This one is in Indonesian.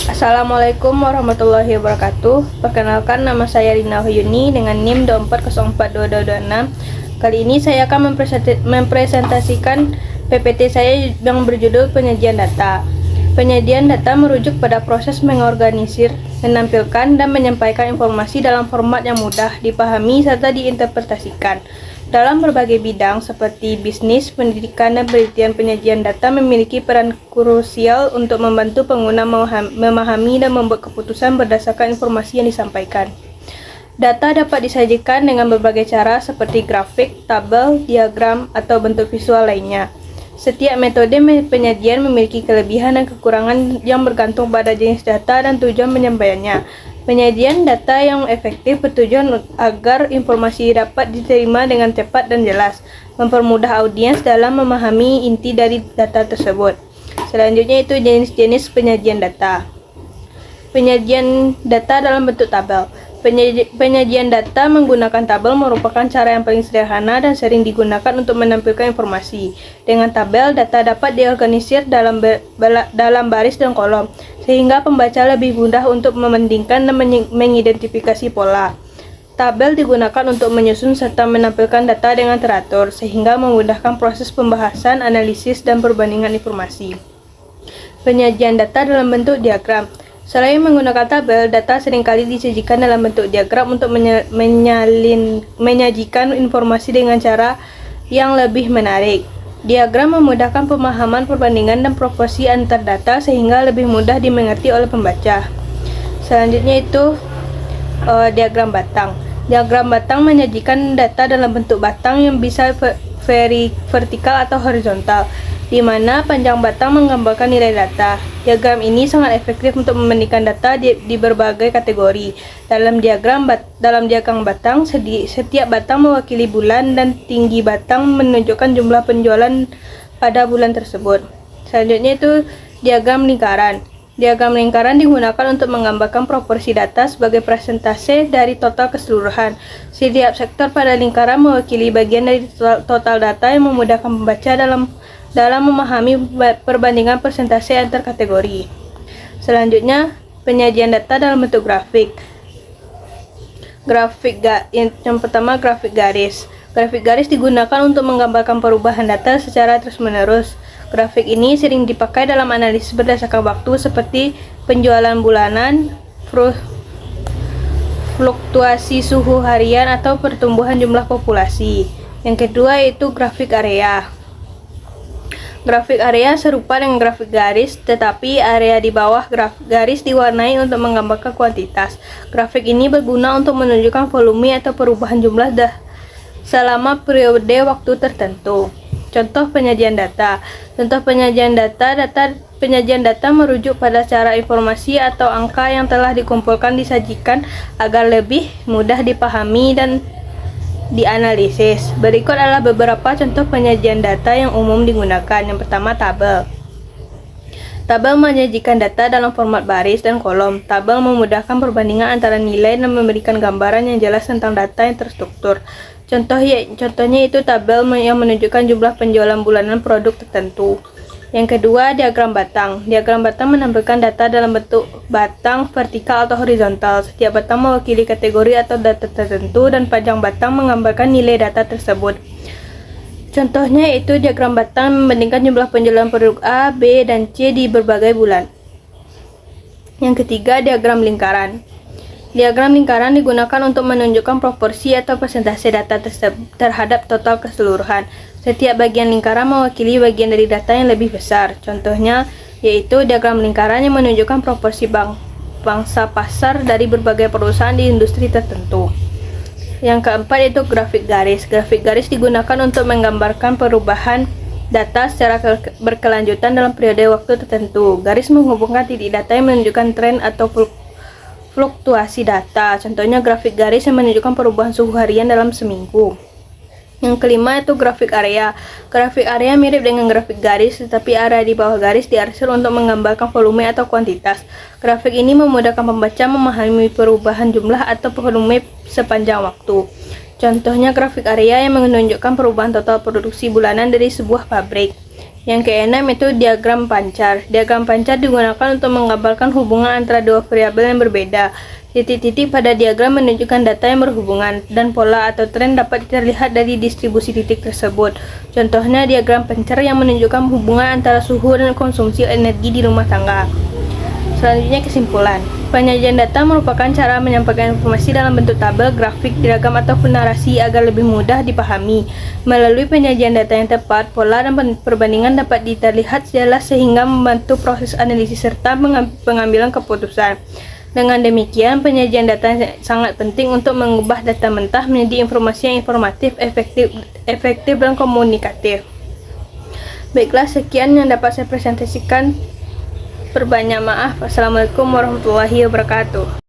Assalamualaikum warahmatullahi wabarakatuh. Perkenalkan, nama saya Rina Huyuni dengan NIM 24042226. Kali ini saya akan mempresentasikan PPT saya yang berjudul penyajian data. Penyajian data merujuk pada proses mengorganisir, menampilkan, dan menyampaikan informasi dalam format yang mudah dipahami serta diinterpretasikan. Dalam berbagai bidang seperti bisnis, pendidikan, dan penelitian, penyajian data memiliki peran krusial untuk membantu pengguna memahami dan membuat keputusan berdasarkan informasi yang disampaikan. Data dapat disajikan dengan berbagai cara seperti grafik, tabel, diagram, atau bentuk visual lainnya. Setiap metode penyajian memiliki kelebihan dan kekurangan yang bergantung pada jenis data dan tujuan penyampaiannya. Penyajian data yang efektif bertujuan agar informasi dapat diterima dengan cepat dan jelas, mempermudah audiens dalam memahami inti dari data tersebut. Selanjutnya itu jenis-jenis penyajian data. Penyajian data dalam bentuk tabel. Penyajian data menggunakan tabel merupakan cara yang paling sederhana dan sering digunakan untuk menampilkan informasi. Dengan tabel, data dapat diorganisir dalam baris dan kolom, sehingga pembaca lebih mudah untuk membandingkan dan mengidentifikasi pola. Tabel digunakan untuk menyusun serta menampilkan data dengan teratur, sehingga memudahkan proses pembahasan, analisis, dan perbandingan informasi. Penyajian data dalam bentuk diagram. Selain menggunakan tabel, data seringkali disajikan dalam bentuk diagram untuk menyajikan informasi dengan cara yang lebih menarik. Diagram memudahkan pemahaman perbandingan dan proporsi antar data sehingga lebih mudah dimengerti oleh pembaca. Selanjutnya itu diagram batang. Diagram batang menyajikan data dalam bentuk batang yang bisa vertikal atau horizontal, di mana panjang batang menggambarkan nilai data. Diagram ini sangat efektif untuk membandingkan data di berbagai kategori. Dalam diagram batang, setiap batang mewakili bulan dan tinggi batang menunjukkan jumlah penjualan pada bulan tersebut. Selanjutnya itu diagram lingkaran. Diagram lingkaran digunakan untuk menggambarkan proporsi data sebagai persentase dari total keseluruhan. Setiap sektor pada lingkaran mewakili bagian dari total data yang memudahkan pembaca dalam memahami perbandingan persentase antar kategori. Selanjutnya, penyajian data dalam bentuk grafik. Yang pertama, grafik garis. Grafik garis digunakan untuk menggambarkan perubahan data secara terus-menerus. Grafik ini sering dipakai dalam analisis berdasarkan waktu seperti penjualan bulanan, fluktuasi suhu harian, atau pertumbuhan jumlah populasi. Yang kedua yaitu grafik area. Grafik area serupa dengan grafik garis, tetapi area di bawah garis diwarnai untuk menggambarkan kuantitas. Grafik ini berguna untuk menunjukkan volume atau perubahan jumlah selama periode waktu tertentu. Contoh penyajian data. Contoh penyajian data merujuk pada cara informasi atau angka yang telah dikumpulkan disajikan agar lebih mudah dipahami dan dianalisis. Berikut adalah beberapa contoh penyajian data yang umum digunakan. Yang pertama, tabel. Tabel menyajikan data dalam format baris dan kolom. Tabel memudahkan perbandingan antara nilai dan memberikan gambaran yang jelas tentang data yang terstruktur. Contohnya itu tabel yang menunjukkan jumlah penjualan bulanan produk tertentu. Yang kedua, diagram batang. Diagram batang menampilkan data dalam bentuk batang vertikal atau horizontal. Setiap batang mewakili kategori atau data tertentu dan panjang batang menggambarkan nilai data tersebut. Contohnya yaitu diagram batang membandingkan jumlah penjualan produk A, B, dan C di berbagai bulan. Yang ketiga, diagram lingkaran. Diagram lingkaran digunakan untuk menunjukkan proporsi atau persentase data terhadap total keseluruhan. Setiap bagian lingkaran mewakili bagian dari data yang lebih besar. Contohnya yaitu diagram lingkaran yang menunjukkan proporsi bangsa pasar dari berbagai perusahaan di industri tertentu. Yang keempat itu grafik garis. Grafik garis digunakan untuk menggambarkan perubahan data secara berkelanjutan dalam periode waktu tertentu. Garis menghubungkan titik data yang menunjukkan tren atau fluktuasi data. Contohnya grafik garis yang menunjukkan perubahan suhu harian dalam seminggu. Yang kelima itu grafik area. Grafik area mirip dengan grafik garis, tetapi area di bawah garis diarsir untuk menggambarkan volume atau kuantitas. Grafik ini memudahkan pembaca memahami perubahan jumlah atau volume sepanjang waktu. Contohnya grafik area yang menunjukkan perubahan total produksi bulanan dari sebuah pabrik. Yang keenam itu diagram pancar. Diagram pancar digunakan untuk menggambarkan hubungan antara dua variabel yang berbeda. Titik-titik pada diagram menunjukkan data yang berhubungan, dan pola atau tren dapat terlihat dari distribusi titik tersebut. Contohnya diagram pancar yang menunjukkan hubungan antara suhu dan konsumsi energi di rumah tangga. Selanjutnya kesimpulan. Penyajian data merupakan cara menyampaikan informasi dalam bentuk tabel, grafik, diagram, ataupun narasi agar lebih mudah dipahami. Melalui penyajian data yang tepat, pola dan perbandingan dapat terlihat jelas sehingga membantu proses analisis serta pengambilan keputusan. Dengan demikian, penyajian data sangat penting untuk mengubah data mentah menjadi informasi yang informatif, efektif dan komunikatif. Baiklah, sekian yang dapat saya presentasikan. Berbanyak maaf. Assalamualaikum warahmatullahi wabarakatuh.